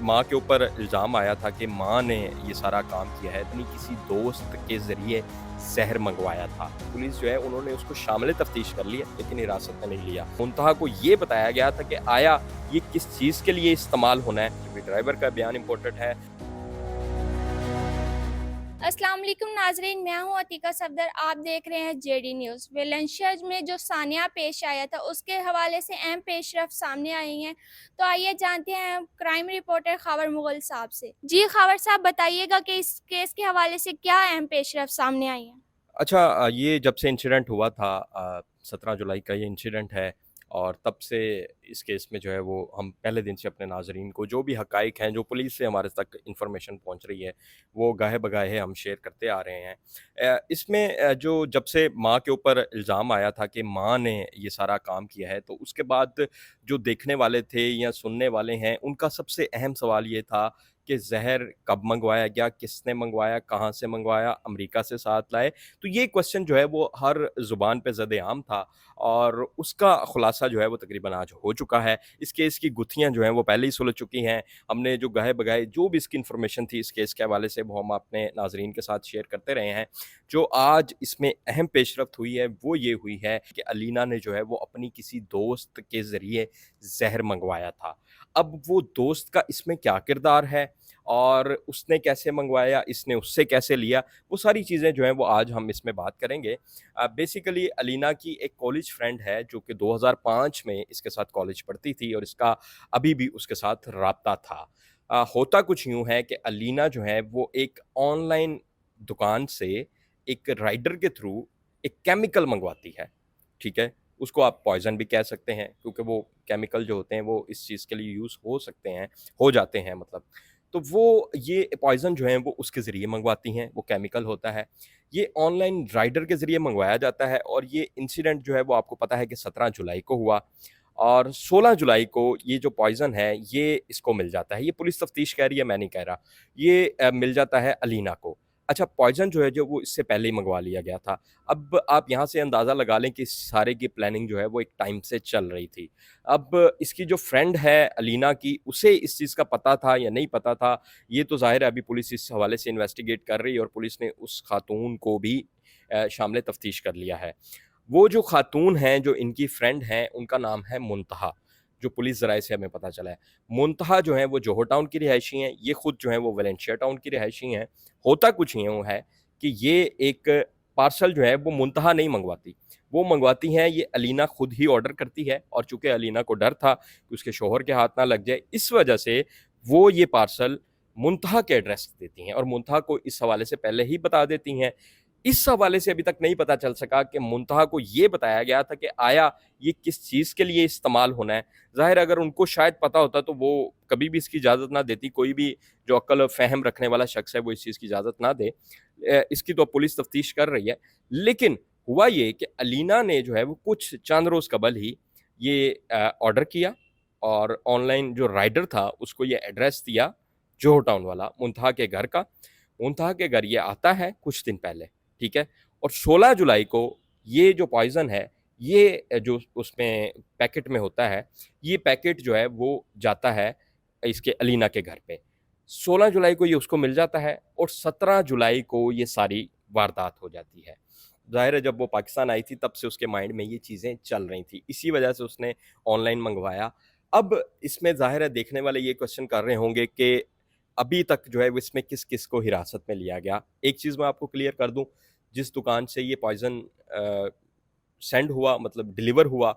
माँ के ऊपर इल्ज़ाम आया था कि माँ ने ये सारा काम किया है, अपनी किसी दोस्त के ज़रिए ज़हर मंगवाया था। पुलिस जो है उन्होंने उसको शामिल तफ्तीश कर लिया लेकिन हिरासत में नहीं लिया। मुंतहा को ये बताया गया था कि आया ये किस चीज़ के लिए इस्तेमाल होना है, क्योंकि ड्राइवर का बयान इम्पोर्टेंट है। अस्सलाम वालेकुम नाजरीन, मैं हूं अतीका सफदर। आप देख रहे हैं जेडी न्यूज़। वेलेंशिया में जो सानिया पेश आया था उसके हवाले से अहम पेशरफ सामने आई हैं। तो आइए जानते हैं क्राइम रिपोर्टर खावर मुगल साहब से। जी खावर साहब, बताइएगा कि इस केस के हवाले से क्या अहम पेशरफ सामने आई हैं। अच्छा, ये जब से इंसिडेंट हुआ था 17 जुलाई का ये इंसिडेंट है और तब से इस केस में जो है वो हम पहले दिन से अपने नाज़रीन को जो भी हक़ाइक़ हैं, जो पुलिस से हमारे तक इन्फॉर्मेशन पहुंच रही है, वो गाहे-बगाहे हम शेयर करते आ रहे हैं। इसमें जो जब से माँ के ऊपर इल्ज़ाम आया था कि माँ ने ये सारा काम किया है, तो उसके बाद जो देखने वाले थे या सुनने वाले हैं, उनका सबसे अहम सवाल ये था कि ज़हर कब मंगवाया गया, किसने मंगवाया, कहाँ से मंगवाया, अमेरिका से साथ लाए? तो ये क्वेश्चन जो है वो हर ज़ुबान पे ज़द-ए-आम था और उसका खुलासा जो है वो तकरीबन आज हो चुका है। इस केस की गुत्थियाँ जो हैं वो पहले ही सुलझ चुकी हैं। हमने जो गाहे-बगाहे जो भी इसकी इन्फॉर्मेशन थी इस केस के हवाले से वो हम अपने नाज़रीन के साथ शेयर करते रहे हैं। जो आज इसमें अहम पेशरफ्त हुई है वो ये हुई है कि अलीना ने जो है वो अपनी किसी दोस्त के ज़रिए ज़हर मंगवाया था। अब वो दोस्त का इसमें क्या किरदार है और उसने कैसे मंगवाया, इसने उससे कैसे लिया, वो सारी चीज़ें जो हैं वो आज हम इसमें बात करेंगे। बेसिकली अलीना की एक कॉलेज फ्रेंड है जो कि 2005 में इसके साथ कॉलेज पढ़ती थी और इसका अभी भी उसके साथ राब्ता था। होता कुछ यूँ है कि अलीना जो है वो एक ऑनलाइन दुकान से एक राइडर के थ्रू एक केमिकल मंगवाती है, ठीक है? उसको आप पॉइज़न भी कह सकते हैं क्योंकि वो केमिकल जो होते हैं वो इस चीज़ के लिए यूज़ हो सकते हैं, हो जाते हैं मतलब। तो वो ये पॉइज़न जो है वो उसके ज़रिए मंगवाती हैं, वो केमिकल होता है। ये ऑनलाइन राइडर के ज़रिए मंगवाया जाता है और ये इंसिडेंट जो है वो आपको पता है कि 17 जुलाई को हुआ और 16 जुलाई को ये जो पॉइज़न है ये इसको मिल जाता है। ये पुलिस तफ्तीश कह रही है, मैं नहीं कह रहा। ये मिल जाता है अलीना को। अच्छा, पॉइज़न जो है जो वो इससे पहले ही मंगवा लिया गया था। अब आप यहाँ से अंदाज़ा लगा लें कि इस सारे की प्लानिंग जो है वो एक टाइम से चल रही थी। अब इसकी जो फ्रेंड है अलीना की, उसे इस चीज़ का पता था या नहीं पता था, ये तो ज़ाहिर है अभी पुलिस इस हवाले से इन्वेस्टिगेट कर रही है और पुलिस ने उस खातून को भी शामिल तफ्तीश कर लिया है। वो जो खातून हैं, जो इनकी फ्रेंड हैं, उनका नाम है मुंतहा, जो पुलिस ज़राए से हमें पता चला है। मुंतहा जो हैं वो जोहो टाउन की रिहायशी हैं, ये खुद जो हैं वो वेलेंशिया टाउन की रिहायशी हैं। होता कुछ यूँ है कि ये एक पार्सल जो है वो मुंतहा नहीं मंगवाती, वो मंगवाती हैं ये अलीना खुद ही ऑर्डर करती है और चूँकि अलीना को डर था कि उसके शौहर के हाथ ना लग जाए, इस वजह से वो ये पार्सल मुंतहा के एड्रेस देती हैं और मुंतहा को इस हवाले से पहले ही बता देती हैं। इस हवाले से अभी तक नहीं पता चल सका कि मुंतहा को ये बताया गया था कि आया ये किस चीज़ के लिए इस्तेमाल होना है। ज़ाहिर है अगर उनको शायद पता होता तो वो कभी भी इसकी इजाज़त ना देती, कोई भी जो अक्ल और फ़हम रखने वाला शख्स है वो इस चीज़ की इजाज़त ना दे। इसकी तो पुलिस तफ्तीश कर रही है। लेकिन हुआ ये कि अलीना ने जो है वो कुछ चंद रोज़ कबल ही ये ऑर्डर किया और ऑनलाइन जो राइडर था उसको ये एड्रेस दिया, जोहो टाउन वाला मुंतहा के घर का। मुंतहा के घर ये आता है कुछ दिन पहले, ठीक है? और 16 जुलाई को ये जो पॉइज़न है, ये जो उसमें पैकेट में होता है, ये पैकेट जो है वो जाता है इसके अलीना के घर पे। 16 जुलाई को ये उसको मिल जाता है और 17 जुलाई को ये सारी वारदात हो जाती है। ज़ाहिर है जब वो पाकिस्तान आई थी तब से उसके माइंड में ये चीज़ें चल रही थी। इसी वजह से उसने ऑनलाइन मंगवाया। अब इसमें ज़ाहिर है देखने वाले ये क्वेश्चन कर रहे होंगे कि अभी तक जो है वो इसमें किस-किस को हिरासत में लिया गया। एक चीज़ मैं आपको क्लियर कर दूँ, जिस दुकान से ये पॉइज़न सेंड हुआ मतलब डिलीवर हुआ,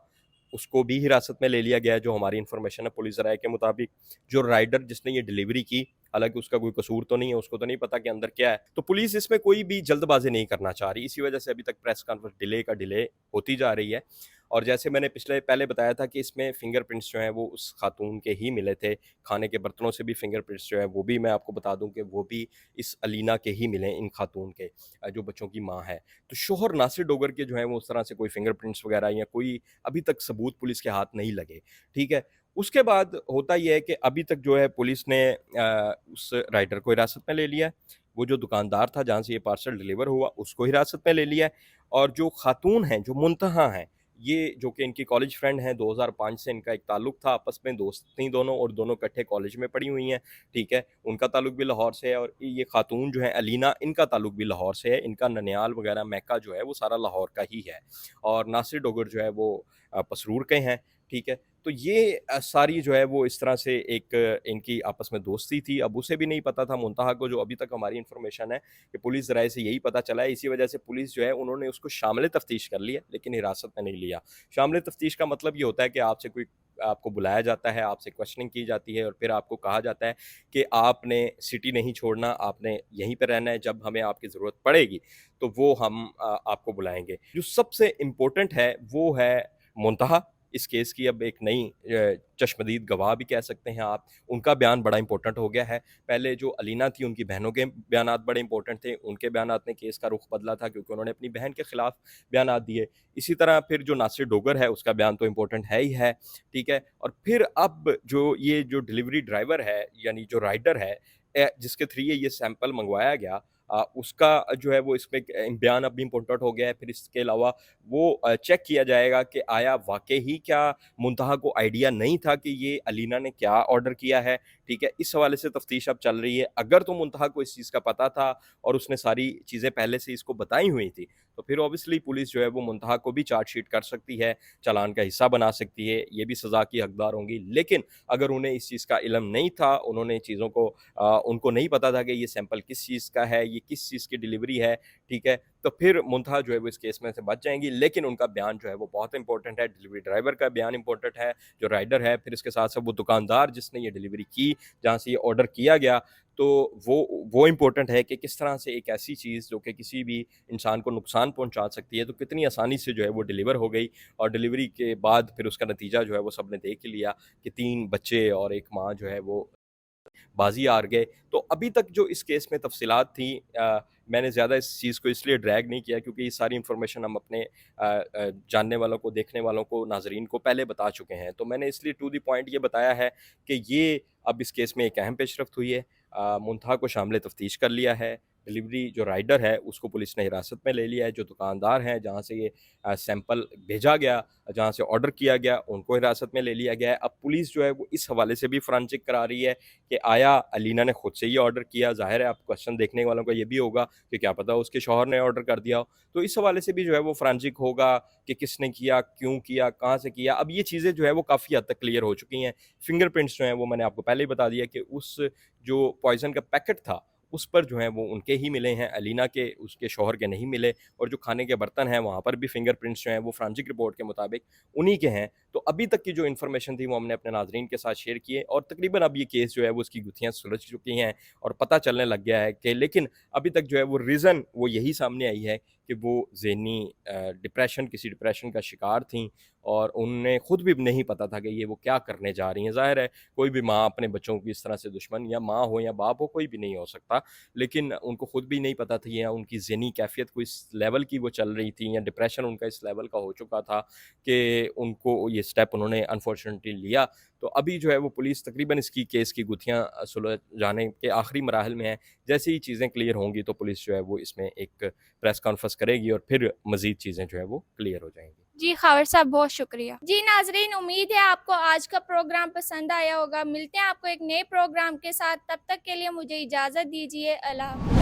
उसको भी हिरासत में ले लिया गया है, जो हमारी इन्फॉर्मेशन है पुलिस राय के मुताबिक। जो राइडर जिसने ये डिलीवरी की, हालाँकि उसका कोई कसूर तो नहीं है, उसको तो नहीं पता कि अंदर क्या है। तो पुलिस इसमें कोई भी जल्दबाज़ी नहीं करना चाह रही, इसी वजह से अभी तक प्रेस कॉन्फ्रेंस डिले का डिले होती जा रही है। और जैसे मैंने पहले बताया था कि इसमें फिंगरप्रिंट्स जो हैं वो उस खातून के ही मिले थे। खाने के बर्तनों से भी फिंगरप्रिंट्स जो है वो भी मैं आपको बता दूँ कि वो भी इस अलीना के ही मिले, इन खातून के जो बच्चों की माँ है। तो शौहर नासिर डोगर के जो हैं वो उस तरह से कोई फिंगरप्रिंट्स वगैरह या कोई अभी तक सबूत पुलिस के हाथ नहीं लगे, ठीक है? उसके बाद होता ये है कि अभी तक जो है पुलिस ने उस राइडर को हिरासत में ले लिया है। वो जो दुकानदार था जहाँ से ये पार्सल डिलीवर हुआ उसको हिरासत में ले लिया है और जो खातून हैं, जो मुंतहा हैं, ये जो कि इनकी कॉलेज फ्रेंड हैं, 2005 से इनका एक ताल्लुक था, आपस में दोस्त थी दोनों और दोनों इकट्ठे कॉलेज में पढ़ी हुई हैं, ठीक है। उनका ताल्लुक भी लाहौर से है और ये खातून जो है अलीना, इनका ताल्लुक भी लाहौर से है। इनका ननियाल वगैरह मैका जो है वो सारा लाहौर का ही है और नासिर डोगर जो है वो पसरूर के हैं, ठीक है। तो ये सारी जो है वो इस तरह से एक इनकी आपस में दोस्ती थी। अब उसे भी नहीं पता था मुंतहा को, जो अभी तक हमारी इन्फॉर्मेशन है कि पुलिस ज़राए से यही पता चला है। इसी वजह से पुलिस जो है उन्होंने उसको शामिल तफ्तीश कर लिया लेकिन हिरासत में नहीं लिया। शामिल तफ्तीश का मतलब ये होता है कि आपसे कोई आपको बुलाया जाता है, आपसे क्वेश्चनिंग की जाती है और फिर आपको कहा जाता है कि आपने सिटी नहीं छोड़ना, आपने यहीं पे रहना है, जब हमें आपकी ज़रूरत पड़ेगी तो वो हम आपको बुलाएँगे। जो सबसे इम्पोर्टेंट है वो है मुंतहा। इस केस की अब एक नई चश्मदीद गवाह भी कह सकते हैं आप, उनका बयान बड़ा इंपॉर्टेंट हो गया है। पहले जो अलीना थी उनकी बहनों के बयानात बड़े इंपॉर्टेंट थे, उनके बयानात ने केस का रुख बदला था क्योंकि उन्होंने अपनी बहन के खिलाफ बयानात दिए। इसी तरह फिर जो नासिर डोगर है उसका बयान तो इंपॉर्टेंट है ही है, ठीक है। और फिर अब जो ये जो डिलीवरी ड्राइवर है यानी जो राइडर है जिसके थ्रू ये सैंपल मंगवाया गया, उसका जो है वो इसमें बयान अब भी इम्पोर्टेंट हो गया है। फिर इसके अलावा वो चेक किया जाएगा कि आया वाक़ई ही क्या मुंतहा को आइडिया नहीं था कि ये अलीना ने क्या ऑर्डर किया है, ठीक है। इस हवाले से तफ्तीश अब चल रही है। अगर तो मुंतहा को इस चीज़ का पता था और उसने सारी चीज़ें पहले से इसको बताई हुई थी, तो फिर ऑब्वियसली पुलिस जो है वो मुंतहा को भी चार्जशीट कर सकती है, चालान का हिस्सा बना सकती है, ये भी सज़ा की हकदार होंगी। लेकिन अगर उन्हें इस चीज़ का इल्म नहीं था, उन्होंने चीज़ों को उनको नहीं पता था कि ये सैंपल किस चीज़ का है, ये किस चीज़ की डिलीवरी है, ठीक है, तो फिर मुंतहा जो है वो इस केस में से बच जाएँगी। लेकिन उनका बयान जो है वो बहुत इंपॉर्टेंट है, डिलीवरी ड्राइवर का बयान इंपॉर्टेंट है, जो राइडर है, फिर इसके साथ-साथ वो दुकानदार जिसने ये डिलीवरी की, जहाँ से ये ऑर्डर किया गया, तो वो इम्पोर्टेंट है कि किस तरह से एक ऐसी चीज़ जो कि किसी भी इंसान को नुकसान पहुँचा सकती है, तो कितनी आसानी से जो है वो डिलीवर हो गई और डिलीवरी के बाद फिर उसका नतीजा जो है वो सबने देख ही लिया कि 3 बच्चे और 1 माँ जो है वो बाजी हार गए। तो अभी तक जो इस केस में तफसीलात थी, मैंने ज़्यादा इस चीज़ को इसलिए ड्रैग नहीं किया क्योंकि ये सारी इन्फॉर्मेशन हम अपने जानने वालों को, देखने वालों को, नाज़रीन को पहले बता चुके हैं। तो मैंने इसलिए टू द पॉइंट ये बताया है कि ये अब इस केस में एक अहम पेशरफ्त हुई है। मुंतहा को शामिल तफ्तीश कर लिया है। डिलीवरी जो राइडर है उसको पुलिस ने हिरासत में ले लिया है। जो दुकानदार हैं जहाँ से ये सैंपल भेजा गया, जहाँ से ऑर्डर किया गया, उनको हिरासत में ले लिया गया है। अब पुलिस जो है वो इस हवाले से भी फोरेंसिक करा रही है कि आया अलीना ने खुद से ही ऑर्डर किया। ज़ाहिर है अब क्वेश्चन देखने वालों का ये भी होगा कि क्या पता उसके शौहर ने ऑर्डर कर दिया हो। तो इस हवाले से भी जो है वो फोरेंसिक होगा कि किसने किया, क्यों किया, कहाँ से किया। अब ये चीज़ें जो है वो काफ़ी हद तक क्लियर हो चुकी हैं। फिंगरप्रिंट्स जो हैं वो मैंने आपको पहले ही बता दिया कि उस जो पॉइज़न का पैकेट था उस पर जो हैं वो उनके ही मिले हैं, अलीना के, उसके शौहर के नहीं मिले। और जो खाने के बर्तन हैं वहाँ पर भी फिंगरप्रिंट्स जो हैं वो फोरेंसिक रिपोर्ट के मुताबिक उन्हीं के हैं। तो अभी तक की जो इन्फॉर्मेशन थी वो हमने अपने नाज़रीन के साथ शेयर की है और तकरीबन अब ये केस जो है वो उसकी गुत्थियाँ सुलझ चुकी हैं और पता चलने लग गया है कि, लेकिन अभी तक जो है वो रीज़न वो यही सामने आई है कि वो ज़हनी किसी डिप्रेशन का शिकार थीं और उन्हें खुद भी नहीं पता था कि ये वो क्या करने जा रही हैं। ज़ाहिर है कोई भी माँ अपने बच्चों की इस तरह से दुश्मन, या माँ हो या बाप हो, कोई भी नहीं हो सकता, लेकिन उनको खुद भी नहीं पता थी या उनकी ज़हनी कैफ़ियत को इस लेवल की वो चल रही थी या डिप्रेशन उनका इस लेवल का हो चुका था कि उनको ये स्टेप उन्होंने अनफॉर्चुनेटली लिया। तो अभी जो है वो पुलिस तकरीबन इसकी केस की गुत्थियाँ सुलझाने के आखिरी मराहल में है। जैसे ही चीज़ें क्लियर होंगी तो पुलिस जो है वो इसमें एक प्रेस कॉन्फ्रेंस करेगी और फिर मज़ीद चीज़ें जो है वो क्लियर हो जाएँगी। जी ख़ावर साहब, बहुत शुक्रिया। जी नाज़रीन, उम्मीद है आपको आज का प्रोग्राम पसंद आया होगा। मिलते हैं आपको एक नए प्रोग्राम के साथ, तब तक के लिए मुझे इजाज़त दीजिए। अल्लाह हाफ़िज़।